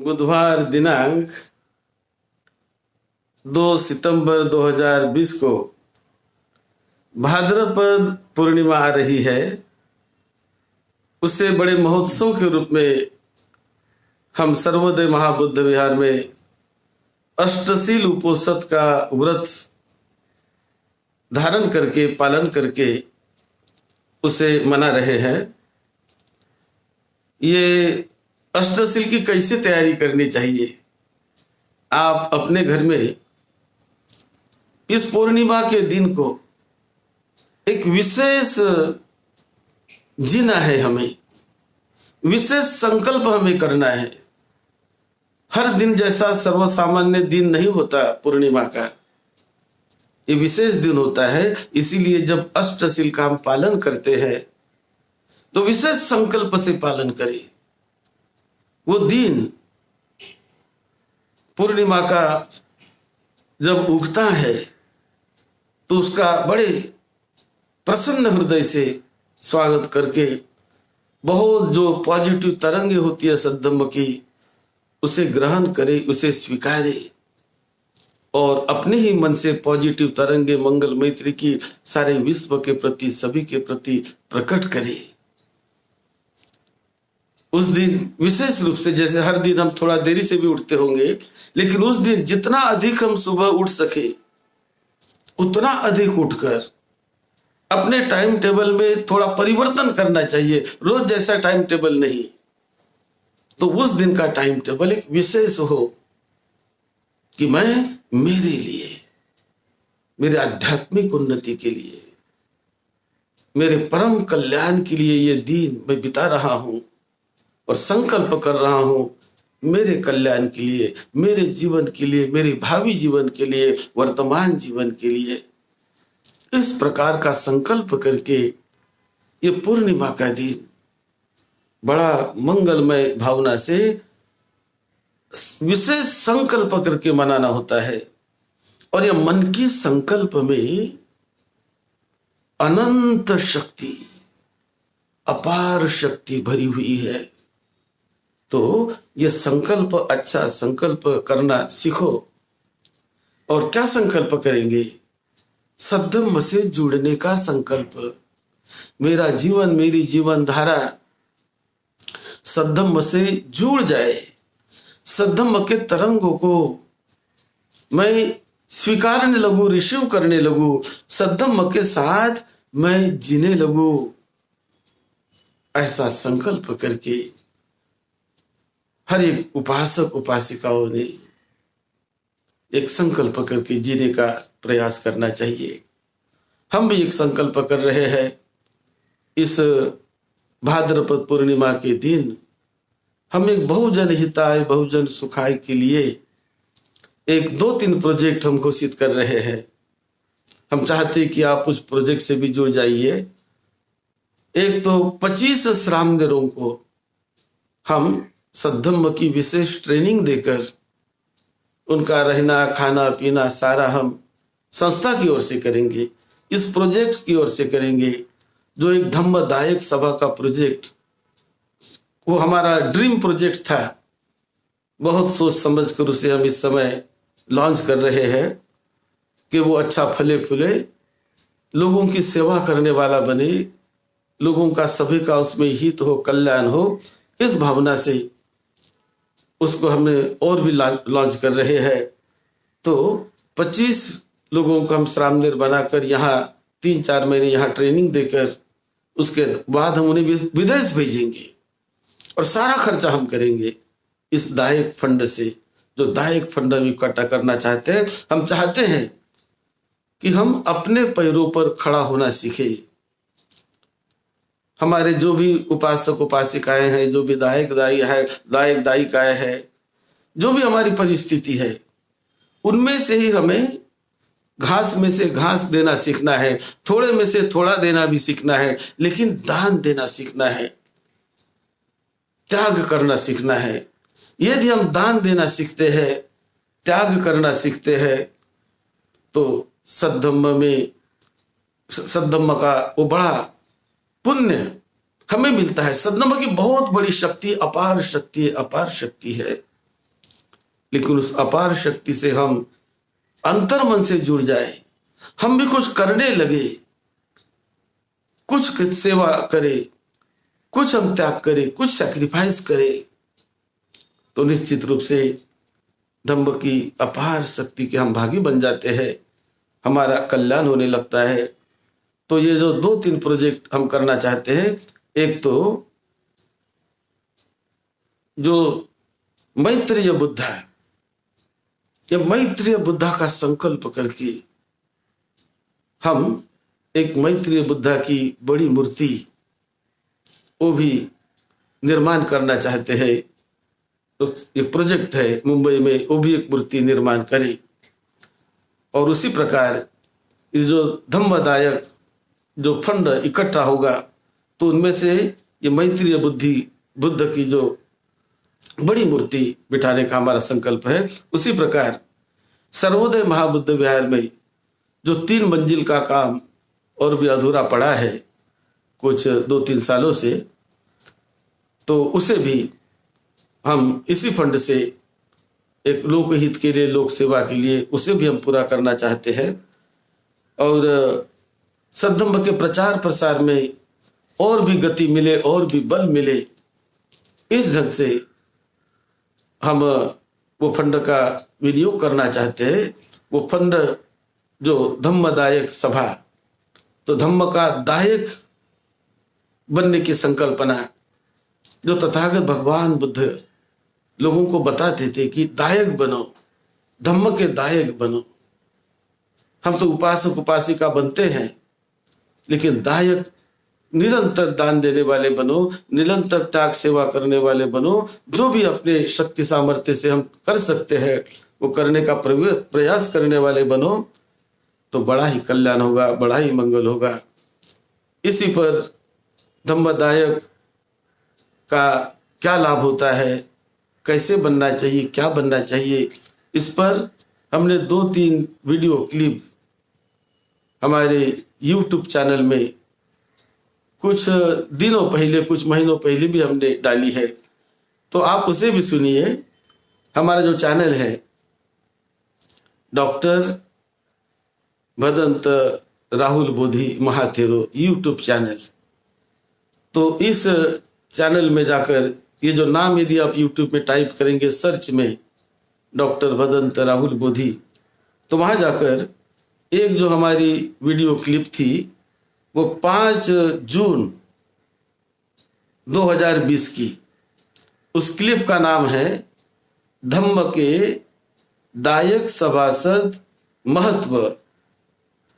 बुधवार दिनांक 2 सितंबर 2020 को भाद्रपद पूर्णिमा आ रही है। उससे बड़े महोत्सव के रूप में हम सर्वोदय महाबुद्ध विहार में अष्टशील उपोषद का व्रत धारण करके पालन करके उसे मना रहे हैं। ये अष्टशील की कैसे तैयारी करनी चाहिए, आप अपने घर में इस पूर्णिमा के दिन को एक विशेष जीना है, हमें विशेष संकल्प हमें करना है। हर दिन जैसा सर्वसामान्य दिन नहीं होता पूर्णिमा का, ये विशेष दिन होता है। इसीलिए जब अष्टशील का हम पालन करते हैं तो विशेष संकल्प से पालन करें। वो दिन पूर्णिमा का जब उगता है तो उसका बड़े प्रसन्न हृदय से स्वागत करके बहुत जो पॉजिटिव तरंगे होती है सद्धम्म की, उसे ग्रहण करे, उसे स्वीकारे और अपने ही मन से पॉजिटिव तरंगे मंगल मैत्री की सारे विश्व के प्रति, सभी के प्रति प्रकट करे। उस दिन विशेष रूप से, जैसे हर दिन हम थोड़ा देरी से भी उठते होंगे, लेकिन उस दिन जितना अधिक हम सुबह उठ सके उतना अधिक उठकर अपने टाइम टेबल में थोड़ा परिवर्तन करना चाहिए। रोज जैसा टाइम टेबल नहीं, तो उस दिन का टाइम टेबल एक विशेष हो कि मैं मेरे लिए, मेरे आध्यात्मिक उन्नति के लिए, मेरे परम कल्याण के लिए ये दिन मैं बिता रहा हूं और संकल्प कर रहा हूं मेरे कल्याण के लिए, मेरे जीवन के लिए, मेरे भावी जीवन के लिए, वर्तमान जीवन के लिए। इस प्रकार का संकल्प करके ये पूर्णिमा का दिन बड़ा मंगलमय भावना से विशेष संकल्प करके मनाना होता है। और ये मन की संकल्प में अनंत शक्ति, अपार शक्ति भरी हुई है। तो ये संकल्प, अच्छा संकल्प करना सीखो। और क्या संकल्प करेंगे? सद्धम्म से जुड़ने का संकल्प। मेरा जीवन, मेरी जीवन धारा सद्धम्म से जुड़ जाए, सद्धम्म के तरंगों को मैं स्वीकारने लगूं, रिसीव करने लगूं, सद्धम्म के साथ मैं जीने लगूं। ऐसा संकल्प करके हर एक उपासक उपासिकाओं ने एक संकल्प करके जीने का प्रयास करना चाहिए। हम भी एक संकल्प कर रहे हैं। इस भाद्रपद पूर्णिमा के दिन हम एक बहुजन हिताय, बहुजन सुखाय के लिए एक 2-3 प्रोजेक्ट हम घोषित कर रहे हैं। हम चाहते कि आप उस प्रोजेक्ट से भी जुड़ जाइए। एक तो 25 श्रामणेरों को हम सद्धम्म की विशेष ट्रेनिंग देकर उनका रहना, खाना, पीना सारा हम संस्था की ओर से करेंगे, इस प्रोजेक्ट की ओर से करेंगे। जो एक धम्मदायक सभा का प्रोजेक्ट, वो हमारा ड्रीम प्रोजेक्ट था। बहुत सोच समझ कर उसे हम इस समय लॉन्च कर रहे हैं कि वो अच्छा फले फूले, लोगों की सेवा करने वाला बने, लोगों का सभी का उसमें हित हो, कल्याण हो। इस भावना से उसको हमने और भी लॉन्च कर रहे हैं। तो 25 लोगों को हम श्रामणेर बनाकर यहाँ 3-4 महीने यहाँ ट्रेनिंग देकर उसके बाद हम उन्हें विदेश भेजेंगे और सारा खर्चा हम करेंगे इस दायक फंड से। जो दायक फंड हम इकट्ठा करना चाहते हैं, हम चाहते हैं कि हम अपने पैरों पर खड़ा होना सीखें। हमारे जो भी उपासक उपासिकाएं हैं, जो भी दायक दायिकाएं हैं, जो भी हमारी परिस्थिति है, उनमें से ही हमें घास में से घास देना सीखना है, थोड़े में से थोड़ा देना भी सीखना है, लेकिन दान देना सीखना है, त्याग करना सीखना है। यदि हम दान देना सीखते हैं, त्याग करना सीखते हैं, तो सद्धम्म का वो बड़ा पुण्य हमें मिलता है। सद्धम्म की बहुत बड़ी शक्ति, अपार शक्ति है। लेकिन उस अपार शक्ति से हम अंतर मन से जुड़ जाए, हम भी कुछ करने लगे, कुछ सेवा करें, कुछ हम त्याग करें, कुछ सैक्रिफाइस करें, तो निश्चित रूप से धम्म की अपार शक्ति के हम भागी बन जाते हैं, हमारा कल्याण होने लगता है। तो ये जो 2-3 प्रोजेक्ट हम करना चाहते हैं, एक तो जो मैत्रेय बुद्धा, ये मैत्रेय बुद्धा का संकल्प करके हम एक मैत्रेय बुद्धा की बड़ी मूर्ति वो भी निर्माण करना चाहते हैं। तो एक प्रोजेक्ट है मुंबई में, वो भी एक मूर्ति निर्माण करें। और उसी प्रकार ये जो धम्मदायक जो फंड इकट्ठा होगा, तो उनमें से ये मैत्रेय बुद्ध की जो बड़ी मूर्ति बिठाने का हमारा संकल्प है। उसी प्रकार सर्वोदय महाबुद्ध विहार में जो 3 मंजिल का काम और भी अधूरा पड़ा है कुछ 2-3 सालों से, तो उसे भी हम इसी फंड से एक लोक हित के लिए, लोक सेवा के लिए, उसे भी हम पूरा करना चाहते हैं। और सद्धम्म के प्रचार प्रसार में और भी गति मिले, और भी बल मिले, इस ढंग से हम वो फंड का विनियोग करना चाहते हैं। वो फंड जो धम्मदायक सभा, तो धम्म का दायक बनने की संकल्पना, जो तथागत भगवान बुद्ध लोगों को बताते थे कि दायक बनो, धम्म के दायक बनो। हम तो उपासक उपासिका बनते हैं, लेकिन दायक निरंतर दान देने वाले बनो, निरंतर त्याग सेवा करने वाले बनो। जो भी अपने शक्ति सामर्थ्य से हम कर सकते हैं वो करने का प्रयास करने वाले बनो, तो बड़ा ही कल्याण होगा, बड़ा ही मंगल होगा। इसी पर धम्मदायक का क्या लाभ होता है, कैसे बनना चाहिए, क्या बनना चाहिए, इस पर हमने 2-3 वीडियो क्लिप हमारे YouTube चैनल में कुछ दिनों पहले, कुछ महीनों पहले भी हमने डाली है, तो आप उसे भी सुनिए। हमारा जो चैनल है डॉक्टर भदंत राहुल बोधि महाथेरो YouTube चैनल, तो इस चैनल में जाकर ये जो नाम यदि आप YouTube में टाइप करेंगे सर्च में डॉक्टर भदंत राहुल बोधि, तो वहाँ जाकर एक जो हमारी वीडियो क्लिप थी वो 5 जून 2020 की, उस क्लिप का नाम है धम्म के दायक सभासद महत्व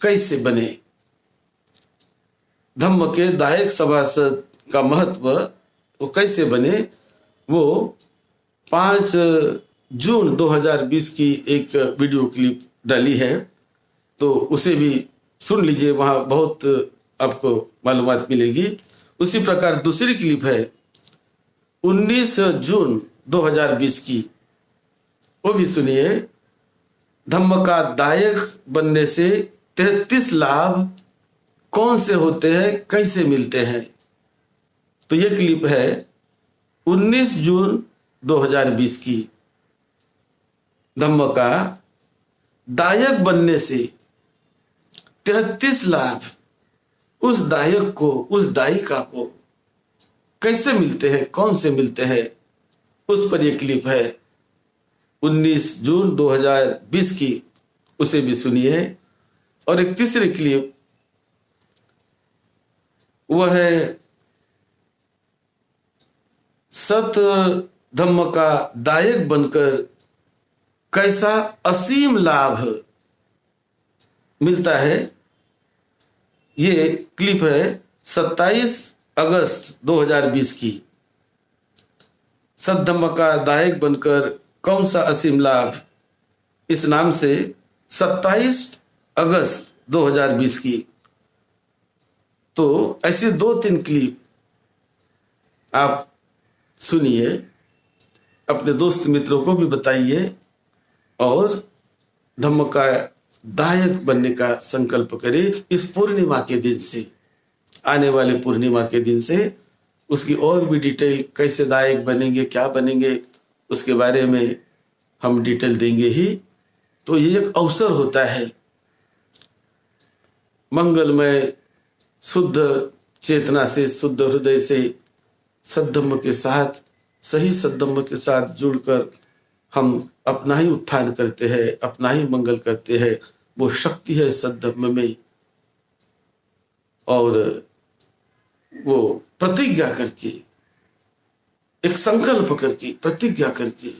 कैसे बने। धम्म के दायक सभासद का महत्व वो कैसे बने, वो 5 जून 2020 की एक वीडियो क्लिप डाली है, तो उसे भी सुन लीजिए, वहाँ बहुत आपको मालूमात मिलेगी। उसी प्रकार दूसरी क्लिप है 19 जून 2020 की, वो भी सुनिए। धम्म का दायक बनने से 33 लाभ कौन से होते हैं, कैसे मिलते हैं। तो ये क्लिप है 19 जून 2020 की। धम्म का दायक बनने से 33 लाभ उस दायक को, उस दायिका को कैसे मिलते हैं, कौन से मिलते हैं, उस पर यह क्लिप है 19 जून 2020 की, उसे भी सुनिए। और एक तीसरी क्लिप वह है सत धम्म का दायक बनकर कैसा असीम लाभ मिलता है। ये क्लिप है 27 अगस्त 2020 की। सद्धम्म का दायक बनकर कौन सा असीम लाभ, इस नाम से 27 अगस्त 2020 की। तो ऐसे 2-3 क्लिप आप सुनिए, अपने दोस्त मित्रों को भी बताइए और धम्म का दायक बनने का संकल्प करें। इस पूर्णिमा के दिन से, आने वाले पूर्णिमा के दिन से उसकी और भी डिटेल, कैसे दायक बनेंगे, क्या बनेंगे, उसके बारे में हम डिटेल देंगे ही। तो ये एक अवसर होता है मंगलमय शुद्ध चेतना से, शुद्ध हृदय से सद्धम्म के साथ, सही सद्धम्म के साथ जुड़कर हम अपना ही उत्थान करते हैं, अपना ही मंगल करते हैं। वो शक्ति है सद्धम्म में। और वो प्रतिज्ञा करके, एक संकल्प करके, प्रतिज्ञा करके,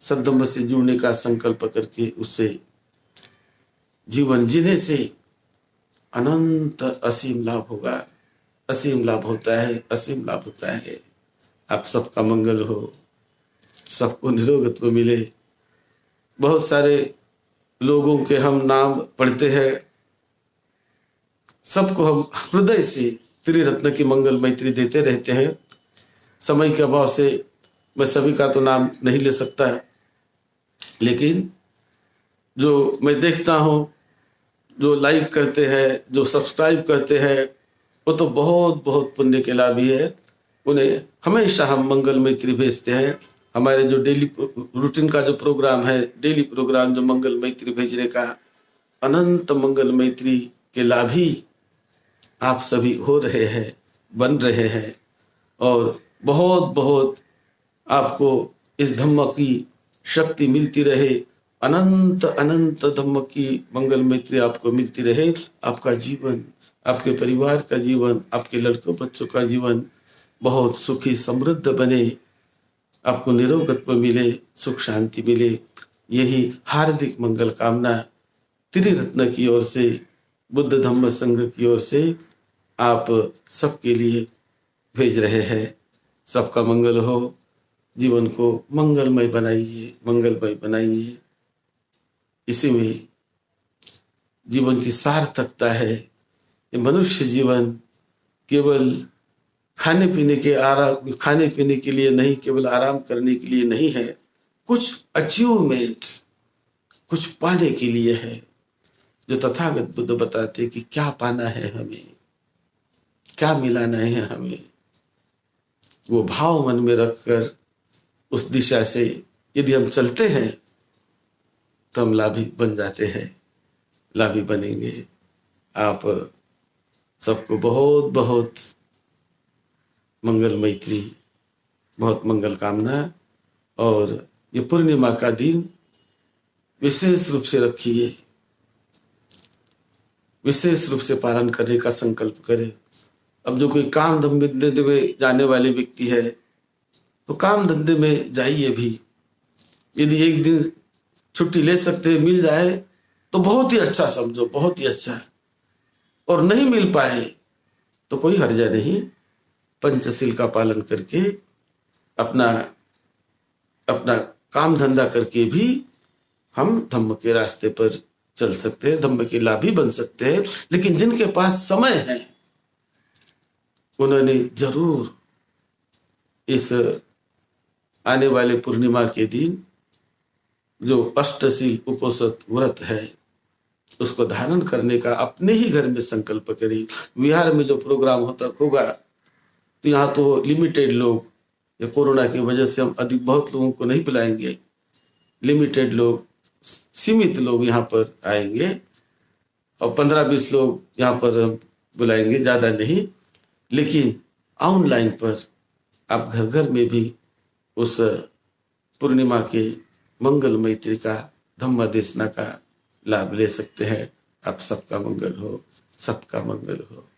सद्धम्म से जुड़ने का संकल्प करके उससे जीवन जीने से अनंत असीम लाभ होगा। असीम लाभ होता है, असीम लाभ होता है। आप सबका मंगल हो, सबको निरोगत्व मिले। बहुत सारे लोगों के हम नाम पढ़ते हैं, सबको हम हृदय से त्रिरत्न की मंगल मैत्री देते रहते हैं। समय के अभाव से मैं सभी का तो नाम नहीं ले सकता, लेकिन जो मैं देखता हूँ, जो लाइक करते हैं, जो सब्सक्राइब करते हैं, वो तो बहुत बहुत पुण्य के लाभी है। उन्हें हमेशा हम मंगल मैत्री भेजते हैं। हमारे जो डेली रूटीन का जो प्रोग्राम है, डेली प्रोग्राम जो मंगल मैत्री भेजने का, अनंत मंगल मैत्री के लाभी आप सभी हो रहे हैं, बन रहे हैं। और बहुत बहुत आपको इस धम्म की शक्ति मिलती रहे। अनंत अनंत धम्म की मंगल मैत्री आपको मिलती रहे। आपका जीवन, आपके परिवार का जीवन, आपके लड़कों बच्चों का जीवन बहुत सुखी समृद्ध बने। आपको निरोगत्व मिले, सुख शांति मिले। यही हार्दिक मंगल कामना त्रिरत्न की ओर से, बुद्ध धम्म संघ की ओर से आप सबके लिए भेज रहे हैं। सबका मंगल हो। जीवन को मंगलमय बनाइए, मंगलमय बनाइए। इसी में जीवन की सार्थकता है। ये मनुष्य जीवन केवल खाने पीने के लिए नहीं, केवल आराम करने के लिए नहीं है। कुछ अचीवमेंट, कुछ पाने के लिए है। जो तथागत बुद्ध बताते कि क्या पाना है हमें, क्या मिलाना है हमें, वो भाव मन में रखकर उस दिशा से यदि हम चलते हैं तो हम लाभी बन जाते हैं, लाभी बनेंगे। आप सबको बहुत बहुत मंगल मैत्री, बहुत मंगल कामना। और ये पूर्णिमा का दिन विशेष रूप से रखिए, विशेष रूप से पालन करने का संकल्प करें। अब जो कोई काम धंधे में जाने वाले व्यक्ति है तो काम धंधे में जाइए भी। यदि एक दिन छुट्टी ले सकते, मिल जाए तो बहुत ही अच्छा समझो, बहुत ही अच्छा। और नहीं मिल पाए तो कोई हर्जा नहीं। पंचशील का पालन करके अपना अपना काम धंधा करके भी हम धम्म के रास्ते पर चल सकते हैं, धम्म के लाभी बन सकते हैं। लेकिन जिनके पास समय है उन्होंने जरूर इस आने वाले पूर्णिमा के दिन जो अष्टशील उपोषित व्रत है उसको धारण करने का अपने ही घर में संकल्प करें। बिहार में जो प्रोग्राम होगा तो यहाँ तो लिमिटेड लोग, या कोरोना की वजह से हम अधिक बहुत लोगों को नहीं बुलाएंगे। लिमिटेड लोग, सीमित लोग यहाँ पर आएंगे और 15-20 लोग यहाँ पर बुलाएंगे, ज़्यादा नहीं। लेकिन ऑनलाइन पर आप घर घर में भी उस पूर्णिमा के मंगल मैत्री का, धम्म देशना का लाभ ले सकते हैं। आप सबका मंगल हो, सबका मंगल हो।